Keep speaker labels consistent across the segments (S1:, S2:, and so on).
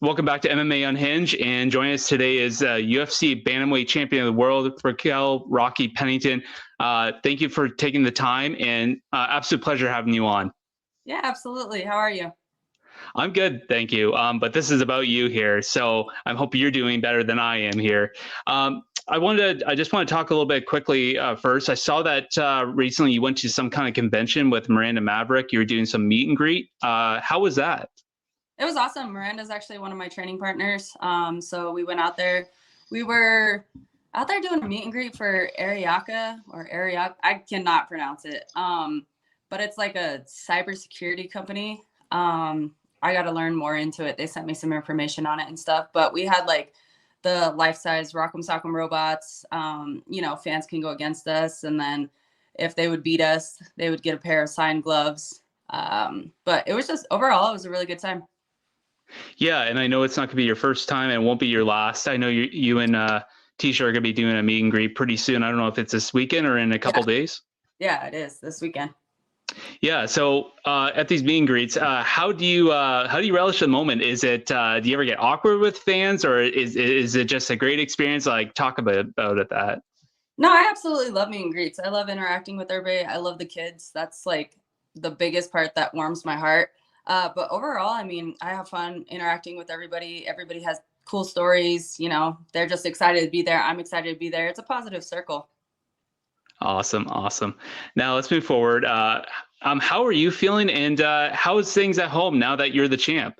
S1: Welcome back to MMA Unhinged, and joining us today is UFC Bantamweight Champion of the World, Raquel Pennington. Thank you for taking the time, and absolute pleasure having you on.
S2: Yeah, absolutely. How are you?
S1: I'm good, thank you. But this is about you here, so I'm hoping you're doing better than I am here. I just want to talk a little bit quickly first. I saw that recently you went to some kind of convention with Miranda Maverick. You were doing some meet and greet. How was that?
S2: It was awesome. Miranda's actually one of my training partners. So we went out there. We were out there doing a meet and greet for Ariaka. I cannot pronounce it. But it's like a cybersecurity company. I got to learn more into it. They sent me some information on it and stuff. But we had like the life-size Rock'em Sock'em robots. Fans can go against us, and then if they would beat us, they would get a pair of signed gloves. But it was just overall, it was a really good time.
S1: Yeah, and I know it's not going to be your first time, and it won't be your last. I know you and Tisha are going to be doing a meet and greet pretty soon. I don't know if it's this weekend or in a couple days.
S2: Yeah, it is this weekend.
S1: Yeah. So at these meet and greets, how do you relish the moment? Is it do you ever get awkward with fans, or is it just a great experience? Like, talk about it. That.
S2: No, I absolutely love meet and greets. I love interacting with everybody. I love the kids. That's like the biggest part that warms my heart. But overall, I mean, I have fun interacting with everybody. Everybody has cool stories. They're just excited to be there. I'm excited to be there. It's a positive circle.
S1: Awesome. Now let's move forward. How are you feeling, and how is things at home now that you're the champ?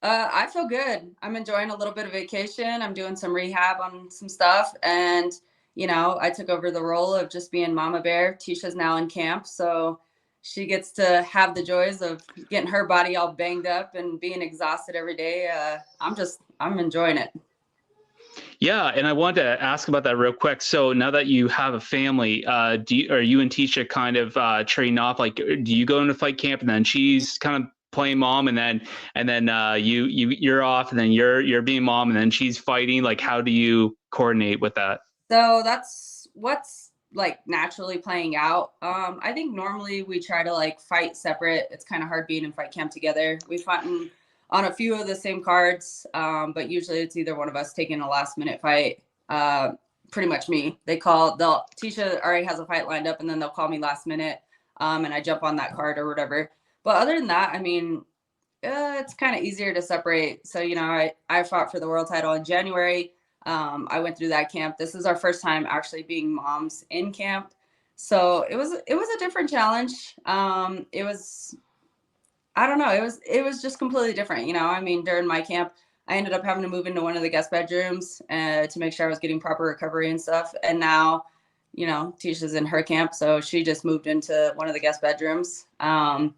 S2: I feel good. I'm enjoying a little bit of vacation. I'm doing some rehab on some stuff. And, I took over the role of just being Mama Bear. Tisha's now in camp. So she gets to have the joys of getting her body all banged up and being exhausted every day. I'm enjoying it.
S1: Yeah, and I wanted to ask about that real quick. So now that you have a family, are you and Tisha kind of trading off? Like, do you go into fight camp and then she's kind of playing mom, and then you're off, and then you're being mom, and then she's fighting? Like, how do you coordinate with that?
S2: So that's what's like naturally playing out. I think normally we try to like fight separate. It's kind of hard being in fight camp together. We fought on a few of the same cards, but usually it's either one of us taking a last minute fight. Pretty much me. Tisha already has a fight lined up, and then they'll call me last minute, and I jump on that card or whatever. But other than that, I mean, it's kind of easier to separate. So I fought for the world title in January. I went through that camp. This is our first time actually being moms in camp. So it was a different challenge. I don't know. It was just completely different. I mean, during my camp, I ended up having to move into one of the guest bedrooms to make sure I was getting proper recovery and stuff. And now, Tisha's in her camp. So she just moved into one of the guest bedrooms. And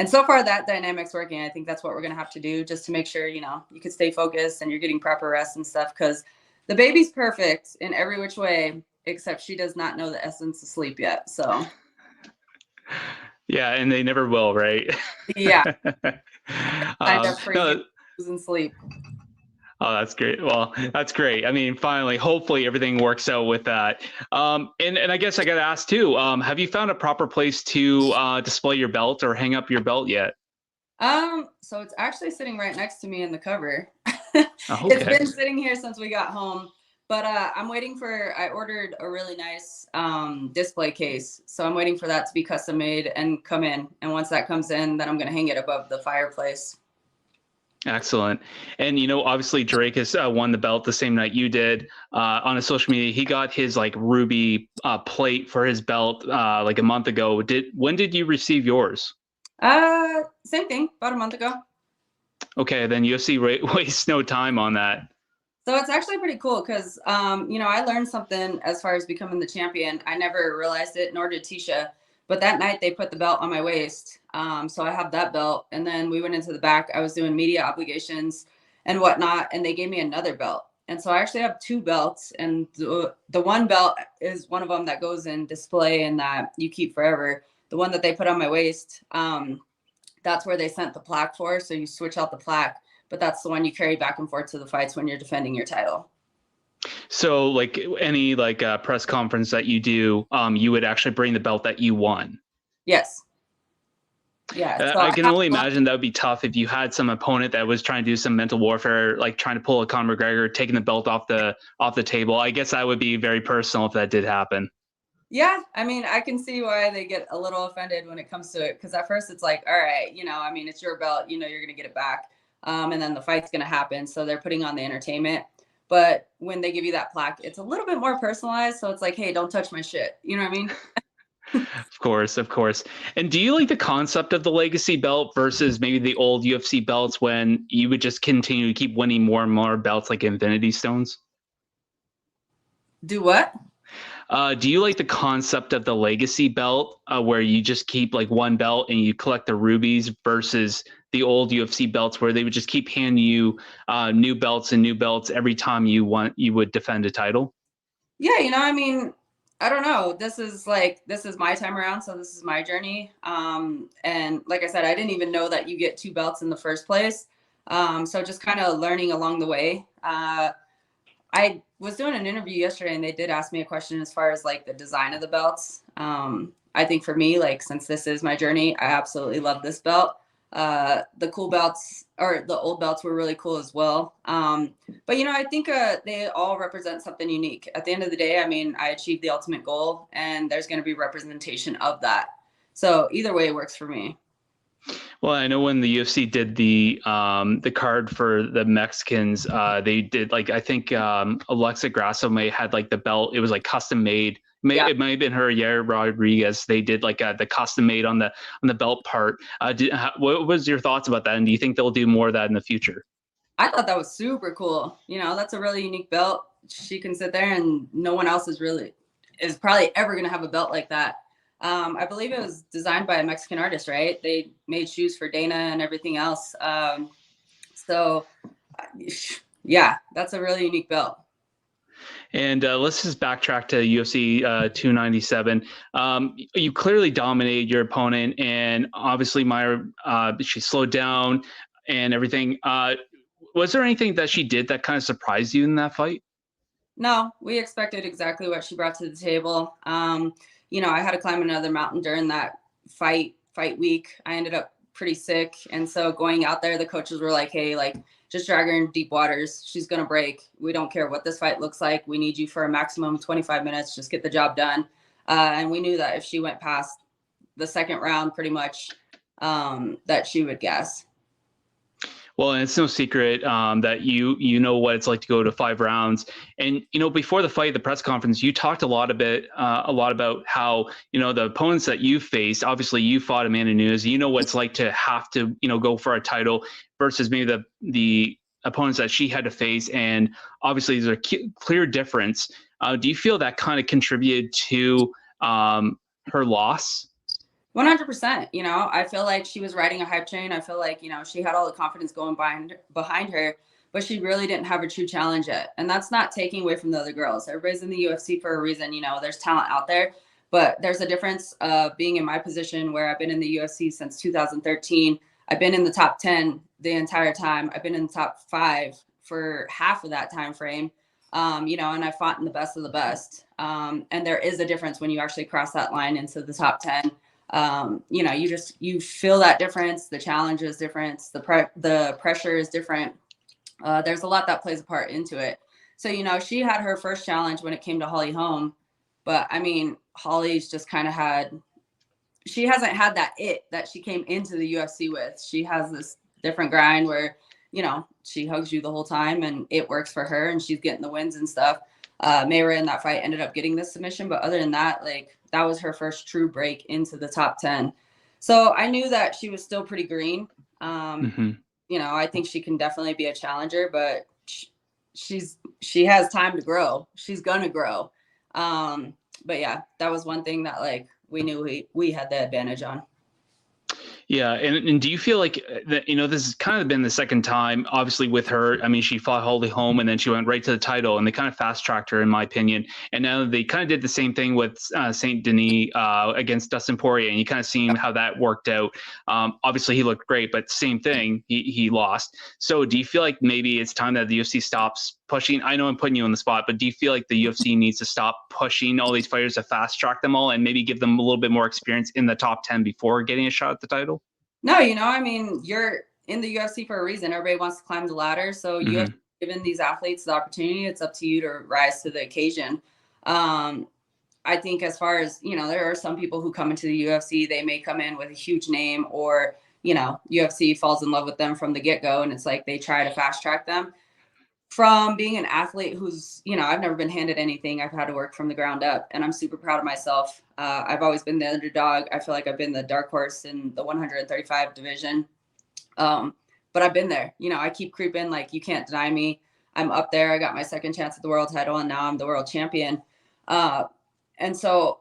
S2: so far that dynamic's working. I think that's what we're going to have to do just to make sure, you can stay focused and you're getting proper rest and stuff. Cause the baby's perfect in every which way, except she does not know the essence of sleep yet. So.
S1: Yeah, and they never will, right?
S2: Yeah. In sleep.
S1: Oh, that's great. Well, that's great. I mean, finally, hopefully everything works out with that. And I guess I got to ask too, have you found a proper place to display your belt or hang up your belt yet?
S2: So it's actually sitting right next to me in the cover.
S1: Oh, okay.
S2: It's been sitting here since we got home, but I'm waiting I ordered a really nice display case. So I'm waiting for that to be custom made and come in. And once that comes in, then I'm going to hang it above the fireplace.
S1: Excellent. And, obviously Drake has won the belt the same night you did. On his social media, he got his like ruby plate for his belt like a month ago. When did you receive yours?
S2: Same thing, about a month ago.
S1: Okay, then UFC wastes no time on that.
S2: So it's actually pretty cool because, I learned something as far as becoming the champion. I never realized it, nor did Tisha. But that night they put the belt on my waist. So I have that belt. And then we went into the back. I was doing media obligations and whatnot. And they gave me another belt. And so I actually have two belts. And the one belt is one of them that goes in display and that you keep forever. The one that they put on my waist, that's where they sent the plaque for. So you switch out the plaque. But that's the one you carry back and forth to the fights when you're defending your title.
S1: So like any press conference that you do, you would actually bring the belt that you won.
S2: Yes. Yeah. So
S1: I
S2: I
S1: can
S2: have
S1: only
S2: a lot.
S1: imagine that would be tough if you had some opponent that was trying to do some mental warfare, like trying to pull a Conor McGregor, taking the belt off the table. I guess that would be very personal if that did happen.
S2: Yeah, I mean, I can see why they get a little offended when it comes to it, because at first it's like, all right, I mean, it's your belt, you're gonna get it back, and then the fight's gonna happen, so they're putting on the entertainment. But when they give you that plaque, it's a little bit more personalized, so it's like, hey, don't touch my shit. You know what I mean?
S1: Of course, of course. And do you like the concept of the legacy belt versus maybe the old UFC belts when you would just continue to keep winning more and more belts like Infinity Stones?
S2: Do what?
S1: Do you like the concept of the legacy belt where you just keep like one belt and you collect the rubies versus the old UFC belts where they would just keep handing you new belts and new belts every time you would defend a title?
S2: Yeah, I mean, I don't know. This is my time around, so this is my journey. And like I said, I didn't even know that you get two belts in the first place. So just kind of learning along the way. I was doing an interview yesterday and they did ask me a question as far as like the design of the belts. I think for me, like since this is my journey, I absolutely love this belt. The cool belts or the old belts were really cool as well. But I think they all represent something unique. At the end of the day, I mean, I achieved the ultimate goal and there's going to be representation of that. So either way works for me.
S1: Well, I know when the UFC did the card for the Mexicans, they did like I think Alexa Grasso may had like the belt. It was like custom made.
S2: Yeah.
S1: It might have been her, Yair Rodriguez. They did like the custom made on the belt part. What was your thoughts about that? And do you think they'll do more of that in the future?
S2: I thought that was super cool. That's a really unique belt. She can sit there and no one else is probably ever going to have a belt like that. I believe it was designed by a Mexican artist, right? They made shoes for Dana and everything else. So yeah, that's a really unique belt.
S1: And let's just backtrack to UFC 297. You clearly dominated your opponent, and obviously Myra, she slowed down and everything. Was there anything that she did that kind of surprised you in that fight?
S2: No, we expected exactly what she brought to the table. I had to climb another mountain during that fight week. I ended up pretty sick. And so going out there, the coaches were like, hey, like just drag her in deep waters. She's going to break. We don't care what this fight looks like. We need you for a maximum 25 minutes. Just get the job done. And we knew that if she went past the second round, pretty much that she would gas.
S1: Well, and it's no secret that you know what it's like to go to 5 rounds. And before the fight, the press conference, you talked a lot about how the opponents that you faced. Obviously, you fought Amanda Nunes. You know what it's like to have to go for a title versus maybe the opponents that she had to face. And obviously, there's a clear difference. Do you feel that kind of contributed to her loss?
S2: 100%. I feel like she was riding a hype train. I feel like, she had all the confidence going behind her, but she really didn't have a true challenge yet. And that's not taking away from the other girls. Everybody's in the UFC for a reason. There's talent out there, but there's a difference of being in my position where I've been in the UFC since 2013. I've been in the top 10 the entire time. I've been in the top 5 for half of that time frame. And I fought in the best of the best. And there is a difference when you actually cross that line into the top 10. You feel that difference. The challenge is different. The pressure is different. There's a lot that plays a part into it. So, she had her first challenge when it came to Holly Holm, but I mean, Holly's just kind of she hasn't had that that she came into the UFC with. She has this different grind where, she hugs you the whole time and it works for her and she's getting the wins and stuff. Mayra in that fight ended up getting the submission, but other than that, like that was her first true break into the top 10. So I knew that she was still pretty green. I think she can definitely be a challenger, but she has time to grow. She's gonna grow. But yeah, that was one thing that like we knew we had the advantage on.
S1: Yeah, and do you feel like that? This has kind of been the second time, obviously, with her. I mean, she fought Holly Holm, and then she went right to the title, and they kind of fast tracked her, in my opinion. And now they kind of did the same thing with Saint Denis against Dustin Poirier, and you kind of seen how that worked out. Obviously, he looked great, but same thing, he lost. So, do you feel like maybe it's time that the UFC stops pushing? I know I'm putting you on the spot, but do you feel like the UFC needs to stop pushing all these fighters to fast track them all, and maybe give them a little bit more experience in the top 10 before getting a shot at the title?
S2: No, I mean, you're in the UFC for a reason. Everybody wants to climb the ladder. So you have given these athletes the opportunity. It's up to you to rise to the occasion. I think as far as, there are some people who come into the UFC, they may come in with a huge name, or, UFC falls in love with them from the get-go, and it's like they try to fast track them. From being an athlete who's, I've never been handed anything. I've had to work from the ground up, and I'm super proud of myself. I've always been the underdog. I feel like I've been the dark horse in the 135 division. But I've been there. I keep creeping. Like, you can't deny me. I'm up there. I got my second chance at the world title, and now I'm the world champion. And so,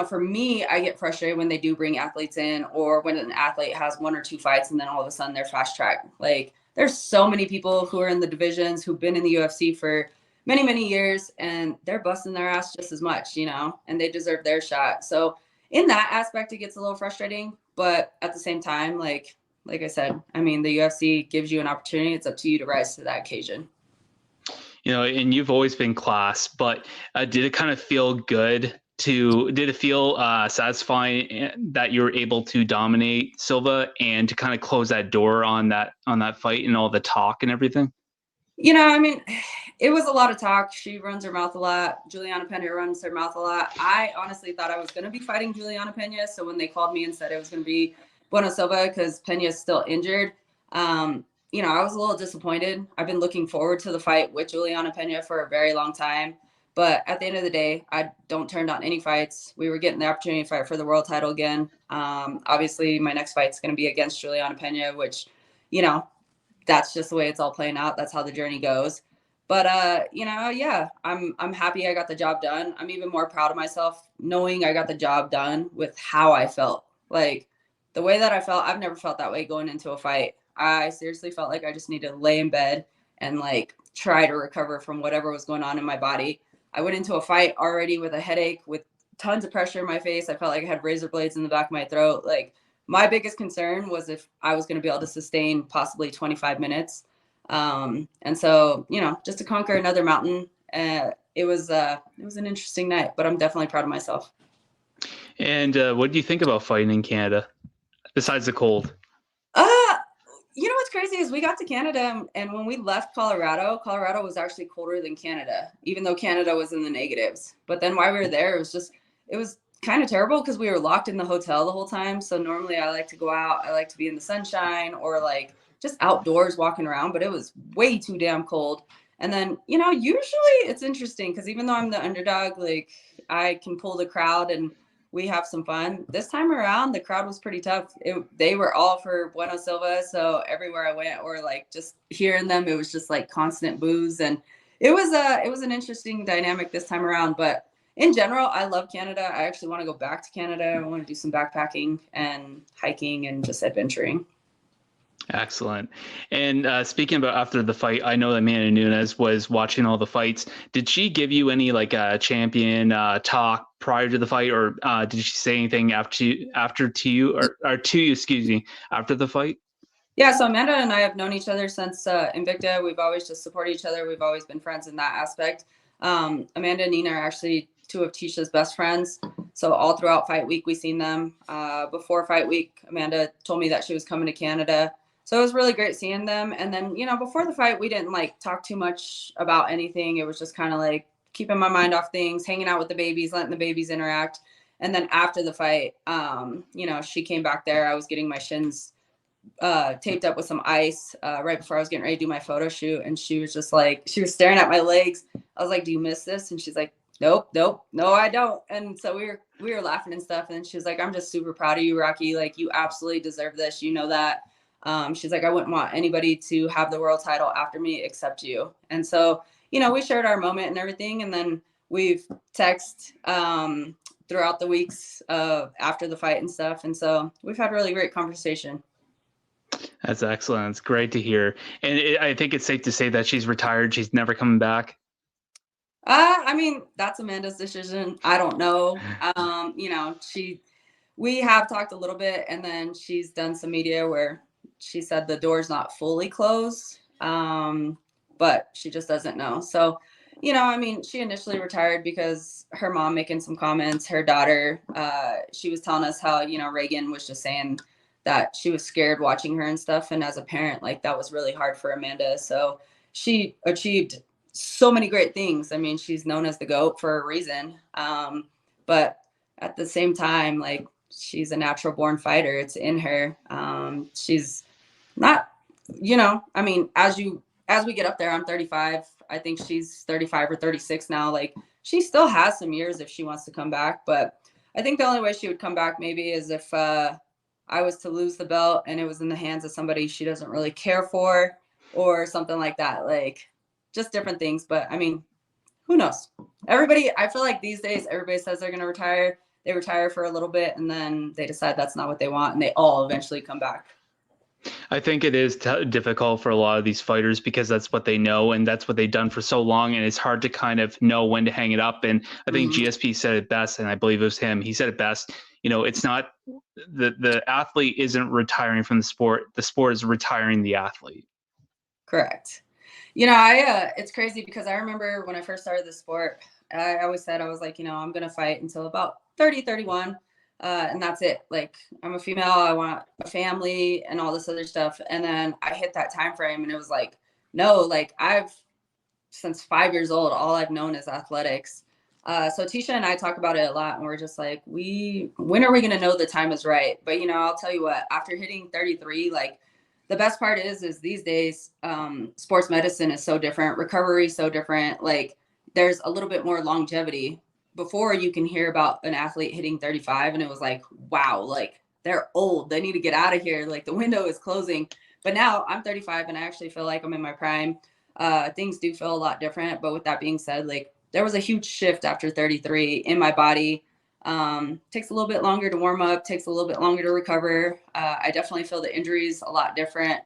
S2: for me, I get frustrated when they do bring athletes in, or when an athlete has one or two fights and then all of a sudden they're fast tracked. Like, there's so many people who are in the divisions who've been in the UFC for many, many years, and they're busting their ass just as much, and they deserve their shot. So in that aspect, it gets a little frustrating, but at the same time, like I said, I mean, the UFC gives you an opportunity. It's up to you to rise to that occasion.
S1: And you've always been class, but did it kind of feel good did it feel satisfying that you were able to dominate Silva and to kind of close that door on that fight and all the talk and everything?
S2: I mean, it was a lot of talk. She runs her mouth a lot. Julianna Peña runs her mouth a lot. I honestly thought I was going to be fighting Julianna Peña. So when they called me and said it was going to be Bueno Silva because Peña is still injured, I was a little disappointed. I've been looking forward to the fight with Julianna Peña for a very long time. But at the end of the day, I don't turn down any fights. We were getting the opportunity to fight for the world title again. Obviously, my next fight is going to be against Julianna Peña, which, that's just the way it's all playing out. That's how the journey goes. But, yeah, I'm happy I got the job done. I'm even more proud of myself knowing I got the job done with how I felt. Like, the way that I felt, I've never felt that way going into a fight. I seriously felt like I just need to lay in bed and like try to recover from whatever was going on in my body. I went into a fight already with a headache, with tons of pressure in my face. I felt like I had razor blades in the back of my throat. Like, my biggest concern was if I was going to be able to sustain possibly 25 minutes. And so, just to conquer another mountain, it was an interesting night, but I'm definitely proud of myself.
S1: And what do you think about fighting in Canada besides the cold?
S2: What's crazy is we got to Canada, and when we left Colorado was actually colder than Canada, even though Canada was in the negatives. But then while we were there, it was kind of terrible because we were locked in the hotel the whole time. So normally I like to go out. I like to be in the sunshine or like just outdoors walking around, but it was way too damn cold. And then, usually it's interesting because even though I'm the underdog, like I can pull the crowd and we have some fun. This time around, the crowd was pretty tough. They were all for Bueno Silva. So everywhere I went, or like just hearing them, it was just like constant boos. And it was an interesting dynamic this time around. But in general, I love Canada. I actually want to go back to Canada. I want to do some backpacking and hiking and just adventuring.
S1: Excellent. And speaking about after the fight, I know that Amanda Nunes was watching all the fights. Did she give you any like champion talk prior to the fight, or did she say anything after to you excuse me, after the fight?
S2: Yeah, so Amanda and I have known each other since Invicta. We've always just supported each other. We've always been friends in that aspect. Amanda and Nina are actually two of Tisha's best friends. So all throughout fight week, we've seen them. Before fight week, Amanda told me that she was coming to Canada. So it was really great seeing them. And then, before the fight, we didn't like talk too much about anything. It was just kind of like keeping my mind off things, hanging out with the babies, letting the babies interact. And then after the fight, she came back there. I was getting my shins taped up with some ice right before I was getting ready to do my photo shoot. And she was just like, she was staring at my legs. I was like, do you miss this? And she's like, nope, no, I don't. And so we were laughing and stuff. And she was like, I'm just super proud of you, Rocky. Like, you absolutely deserve this. You know that. She's like, I wouldn't want anybody to have the world title after me except you. And so, we shared our moment and everything. And then we've texted throughout the weeks after the fight and stuff. And so we've had a really great conversation.
S1: That's excellent. It's great to hear. And I think it's safe to say that she's retired. She's never coming back.
S2: I mean, that's Amanda's decision. I don't know. We have talked a little bit, and then she's done some media where she said the door's not fully closed, but she just doesn't know. So, she initially retired because her mom making some comments, her daughter, she was telling us how, Reagan was just saying that she was scared watching her and stuff. And as a parent, like that was really hard for Amanda. So she achieved so many great things. I mean, she's known as the GOAT for a reason. But at the same time, like she's a natural born fighter. It's in her. She's not, I mean, as we get up there, I'm 35. I think she's 35 or 36 now. Like she still has some years if she wants to come back. But I think the only way she would come back maybe is if I was to lose the belt and it was in the hands of somebody she doesn't really care for or something like that. Like just different things. But I mean, who knows? I feel like these days, everybody says they're going to retire. They retire for a little bit and then they decide that's not what they want. And they all eventually come back.
S1: I think it is difficult for a lot of these fighters because that's what they know and that's what they've done for so long. And it's hard to kind of know when to hang it up. And I think GSP said it best, and I believe it was him. He said it best. It's not the athlete isn't retiring from the sport. The sport is retiring the athlete.
S2: Correct. It's crazy because I remember when I first started the sport, I always said, I was like, I'm going to fight until about 30, 31. And that's it. Like I'm a female, I want a family and all this other stuff. And then I hit that time frame and it was like, no, like since 5 years old, all I've known is athletics. So Tisha and I talk about it a lot and we're just like, when are we going to know the time is right? But I'll tell you what, after hitting 33, like the best part is these days, sports medicine is so different. Recovery is so different. Like there's a little bit more longevity. Before you can hear about an athlete hitting 35 and it was like, wow, like they're old. They need to get out of here. Like the window is closing. But now I'm 35 and I actually feel like I'm in my prime. Things do feel a lot different. But with that being said, like there was a huge shift after 33 in my body. Takes a little bit longer to warm up, takes a little bit longer to recover. I definitely feel the injuries a lot different.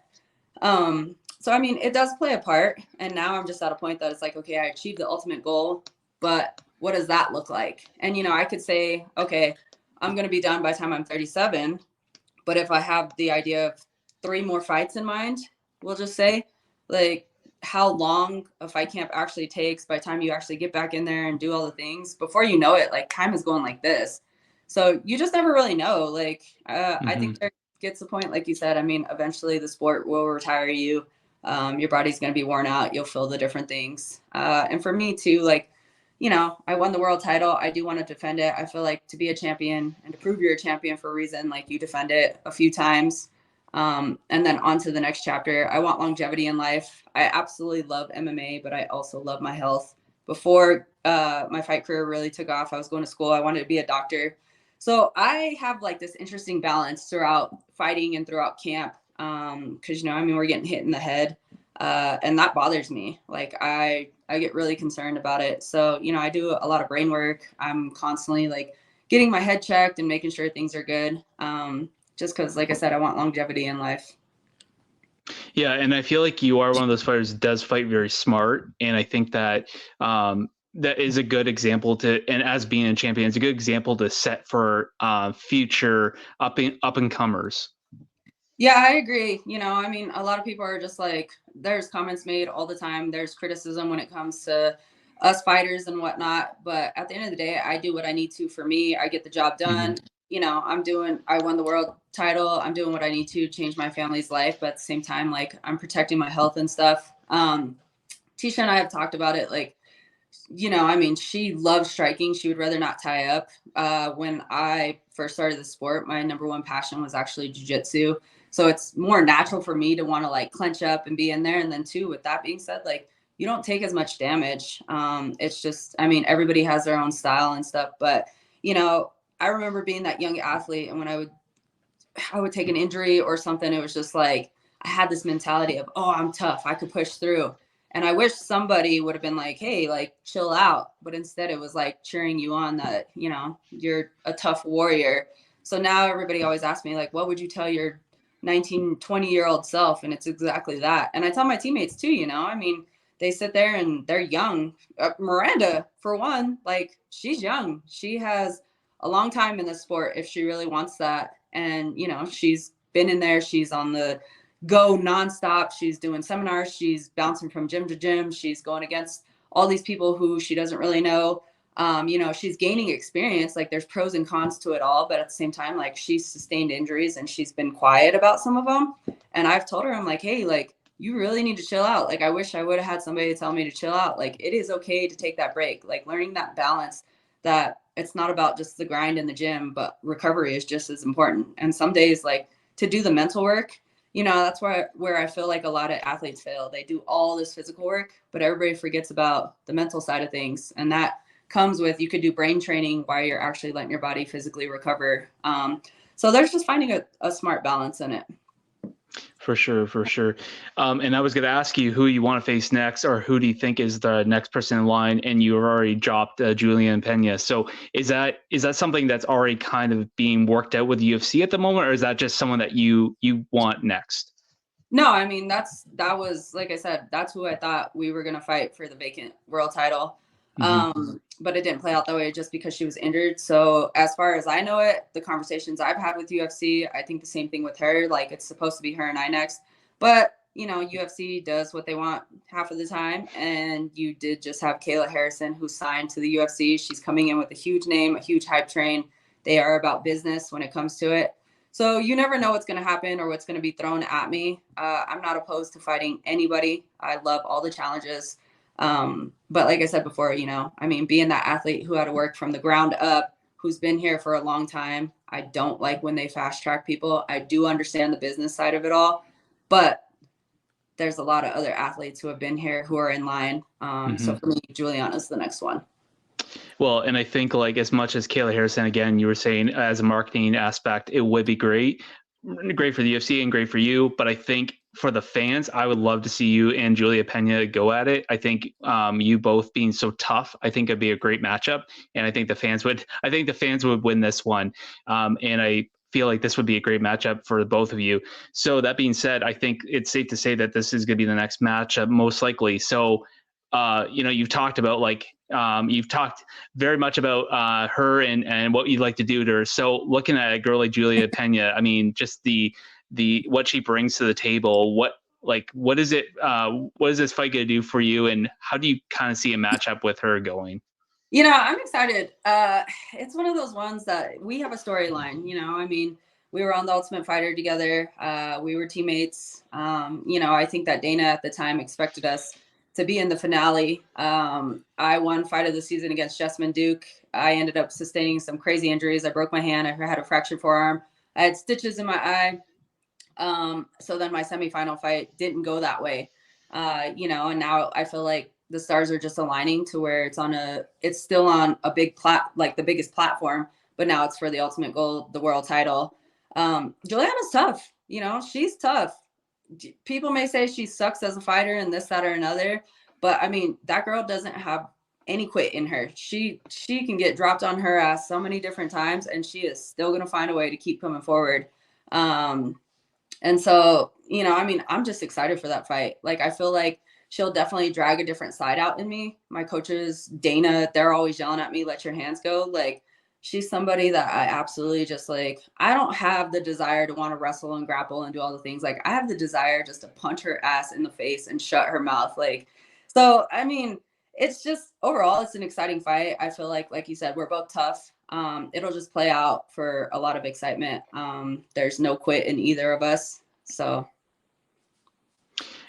S2: So, I mean, it does play a part. And now I'm just at a point that it's like, okay, I achieved the ultimate goal, but what does that look like? And, I could say, okay, I'm going to be done by the time I'm 37. But if I have the idea of 3 more fights in mind, we'll just say, like, how long a fight camp actually takes by the time you actually get back in there and do all the things, before you know it, like time is going like this. So you just never really know. Like, I think there gets a point, like you said, I mean, eventually the sport will retire you. Your body's going to be worn out. You'll feel the different things. And for me too, like, I won the world title. I do want to defend it. I feel like to be a champion and to prove you're a champion for a reason, like you defend it a few times. And then on to the next chapter. I want longevity in life. I absolutely love MMA, but I also love my health. Before my fight career really took off, I was going to school. I wanted to be a doctor. So I have like this interesting balance throughout fighting and throughout camp. Cause we're getting hit in the head. And that bothers me. Like I get really concerned about it. So, I do a lot of brain work. I'm constantly like getting my head checked and making sure things are good. Just because, like I said, I want longevity in life.
S1: Yeah, and I feel like you are one of those fighters that does fight very smart, and I think that that is a good example and as being a champion, it's a good example to set for future up and comers.
S2: Yeah, I agree. A lot of people are just like, there's comments made all the time. There's criticism when it comes to us fighters and whatnot. But at the end of the day, I do what I need to for me. I get the job done. I won the world title. I'm doing what I need to change my family's life. But at the same time, like I'm protecting my health and stuff. Tisha and I have talked about it. Like, she loves striking. She would rather not tie up. When I first started the sport, my number one passion was actually jiu-jitsu. So it's more natural for me to want to like clench up and be in there. And then too, with that being said, like you don't take as much damage. It's just, everybody has their own style and stuff, but I remember being that young athlete, and when I would take an injury or something, it was just like, I had this mentality of, oh, I'm tough. I could push through. And I wish somebody would have been like, hey, like chill out. But instead it was like cheering you on that, you're a tough warrior. So now everybody always asks me like, what would you tell your 19, 20-year-old self? And it's exactly that. And I tell my teammates too, they sit there and they're young. Miranda, for one, like she's young. She has a long time in the sport if she really wants that. And, she's been in there. She's on the go nonstop. She's doing seminars. She's bouncing from gym to gym. She's going against all these people who she doesn't really know. You know, she's gaining experience. Like there's pros and cons to it all, but at the same time, like she's sustained injuries and she's been quiet about some of them. And I've told her, I'm like, hey, like you really need to chill out. Like I wish I would have had somebody to tell me to chill out. Like it is okay to take that break. Like learning that balance, that it's not about just the grind in the gym, but recovery is just as important. And some days, like to do the mental work, you know, that's where I feel like a lot of athletes fail. They do all this physical work, but everybody forgets about the mental side of things. And that comes with, you could do brain training while you're actually letting your body physically recover. So there's just finding a smart balance in it.
S1: For sure, for sure. And I was going to ask you who you want to face next, or who do you think is the next person in line? And you already dropped Julianna Peña. So is that something that's already kind of being worked out with the UFC at the moment, or is that just someone that you want next?
S2: No, I mean, that was, like I said, that's who I thought we were going to fight for the vacant world title. But it didn't play out that way just because she was injured. So as far as I know it, the conversations I've had with UFC, I think the same thing with her. Like it's supposed to be her and I next. But, you know, UFC does what they want half of the time. And you did just have Kayla Harrison, who signed to the UFC. She's coming in with a huge name, a huge hype train. They are about business when it comes to it. So you never know what's going to happen or what's going to be thrown at me. I'm not opposed to fighting anybody. I love all the challenges. But like I said before, you know, I mean, being that athlete who had to work from the ground up, who's been here for a long time, I don't like when they fast track people. I do understand the business side of it all, but there's a lot of other athletes who have been here who are in line. So for me, Julianna's the next one.
S1: Well, and I think like as much as Kayla Harrison, again, you were saying as a marketing aspect, it would be great for the UFC and great for you. But I think for the fans, I would love to see you and Julia Pena go at it. I think you both being so tough, I think it'd be a great matchup. And I think the fans would win this one. And I feel like this would be a great matchup for both of you. So that being said, I think it's safe to say that this is going to be the next matchup, most likely. So, you know, you've talked about you've talked very much about her and what you'd like to do to her. So looking at a girl like Julia Pena, I mean, just the what she brings to the table, what is it? What is this fight going to do for you? And how do you kind of see a matchup with her going?
S2: You know, I'm excited. It's one of those ones that we have a storyline, you know, I mean, we were on the Ultimate Fighter together. We were teammates. You know, I think that Dana at the time expected us to be in the finale. I won fight of the season against Jessamine Duke. I ended up sustaining some crazy injuries. I broke my hand. I had a fractured forearm. I had stitches in my eye. So then my semifinal fight didn't go that way. You know, and now I feel like the stars are just aligning to where it's still on a big like the biggest platform, but now it's for the ultimate goal, the world title. Julianna's tough. You know, she's tough. People may say she sucks as a fighter and this, that, or another, but I mean, that girl doesn't have any quit in her. She can get dropped on her ass so many different times and she is still going to find a way to keep coming forward. And so, you know, I mean, I'm just excited for that fight. Like, I feel like she'll definitely drag a different side out in me. My coaches, Dana, they're always yelling at me, let your hands go. Like, she's somebody that I absolutely just like, I don't have the desire to want to wrestle and grapple and do all the things. Like, I have the desire just to punch her ass in the face and shut her mouth. Like, so, I mean, it's just overall, it's an exciting fight. I feel like you said, we're both tough. It'll just play out for a lot of excitement. There's no quit in either of us. So.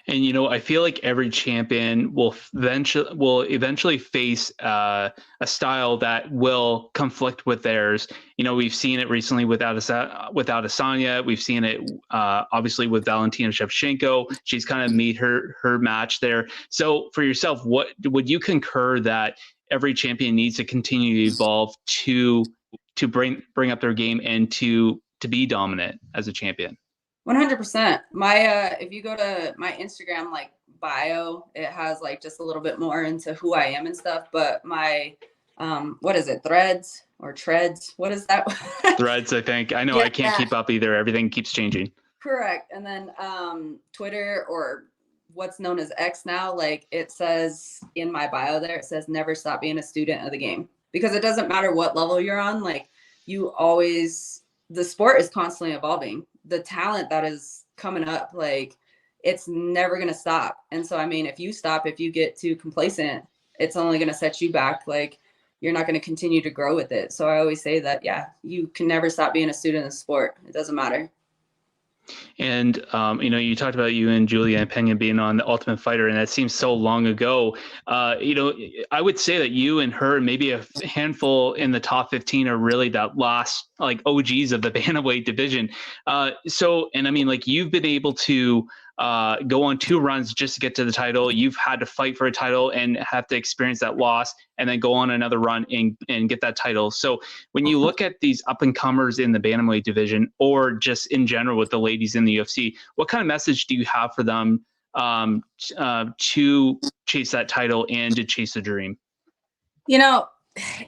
S1: And, you know, I feel like every champion will eventually face a style that will conflict with theirs. You know, we've seen it recently without Asanya. We've seen it obviously with Valentina Shevchenko. She's kind of made her match there. So for yourself, what would you concur that every champion needs to continue to evolve to bring up their game and to be dominant as a champion?
S2: 100%. My if you go to my Instagram like bio, it has like just a little bit more into who I am and stuff. But my what is it? Threads or treads? What is that?
S1: Threads, I think. I know. Yeah. I can't keep up either. Everything keeps changing.
S2: Correct. And then Twitter, or what's known as X now, like it says in my bio there, it says never stop being a student of the game, because it doesn't matter what level you're on. Like the sport is constantly evolving. The talent that is coming up, like it's never going to stop. And so, I mean, if you get too complacent, it's only going to set you back. Like you're not going to continue to grow with it. So I always say that, yeah, you can never stop being a student of sport. It doesn't matter.
S1: And, you talked about you and Julianna Peña being on The Ultimate Fighter, and that seems so long ago. I would say that you and her, maybe a handful in the top 15, are really that last like OGs of the bantamweight division. And I mean, like, you've been able to go on 2 runs just to get to the title. You've had to fight for a title and have to experience that loss and then go on another run and get that title. So when you look at these up and comers in the bantamweight division, or just in general with the ladies in the UFC, what kind of message do you have for them to chase that title and to chase a dream?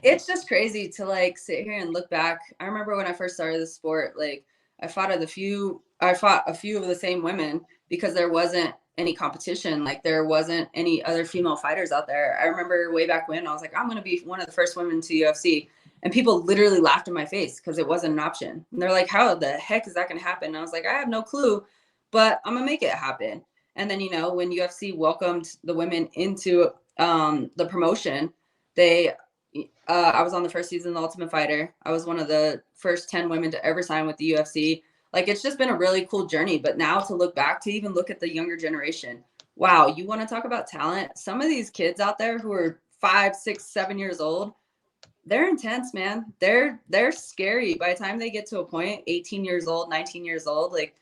S2: It's just crazy to like sit here and look back. I remember when I first started the sport, like I fought a few of the same women because there wasn't any competition. Like there wasn't any other female fighters out there. I remember way back when I was like, I'm going to be one of the first women to UFC. And people literally laughed in my face because it wasn't an option. And they're like, how the heck is that going to happen? And I was like, I have no clue, but I'm going to make it happen. And then, when UFC welcomed the women into the promotion, I was on the first season of The Ultimate Fighter. I was one of the first 10 women to ever sign with the UFC. Like, it's just been a really cool journey. But now to look back, to even look at the younger generation, wow, you want to talk about talent? Some of these kids out there who are 5, 6, 7 years old, they're intense, man. They're scary. By the time they get to a point, 18 years old, 19 years old, like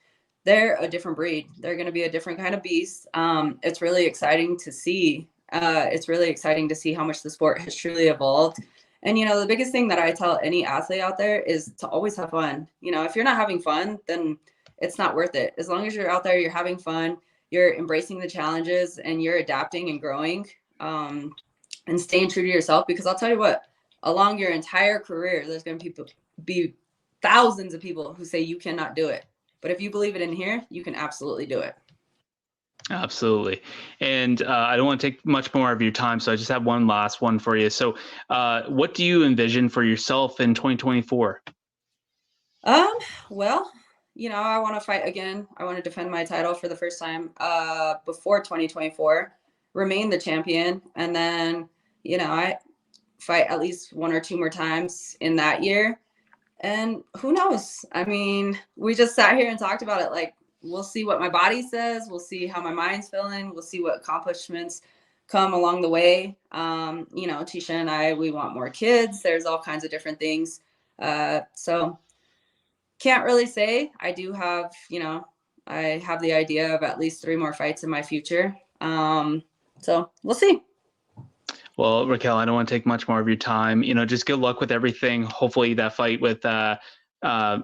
S2: they're a different breed. They're going to be a different kind of beast. It's really exciting to see. It's really exciting to see how much the sport has truly evolved. And, the biggest thing that I tell any athlete out there is to always have fun. If you're not having fun, then it's not worth it. As long as you're out there, you're having fun, you're embracing the challenges, and you're adapting and growing, and staying true to yourself. Because I'll tell you what, along your entire career, there's going to be thousands of people who say you cannot do it. But if you believe it in here, you can absolutely do it.
S1: Absolutely. And I don't want to take much more of your time, so I just have one last one for you. So what do you envision for yourself in 2024?
S2: Well, I want to fight again. I want to defend my title for the first time before 2024, remain the champion, and then, I fight at least 1 or 2 more times in that year. And who knows? I mean, we just sat here and talked about it. Like, we'll see what my body says. We'll see how my mind's feeling. We'll see what accomplishments come along the way. Tisha and I, we want more kids. There's all kinds of different things. So can't really say. I do have, I have the idea of at least 3 more fights in my future. So we'll see.
S1: Well, Raquel, I don't want to take much more of your time. Just good luck with everything. Hopefully that fight with, with that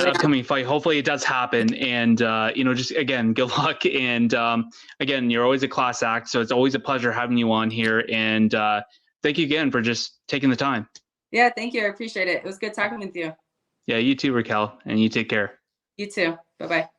S1: upcoming fight, hopefully it does happen. And, just again, good luck. And again, you're always a class act. So it's always a pleasure having you on here. And thank you again for just taking the time.
S2: Yeah, thank you. I appreciate it. It was good talking with you.
S1: Yeah, you too, Raquel. And you take care.
S2: You too. Bye-bye.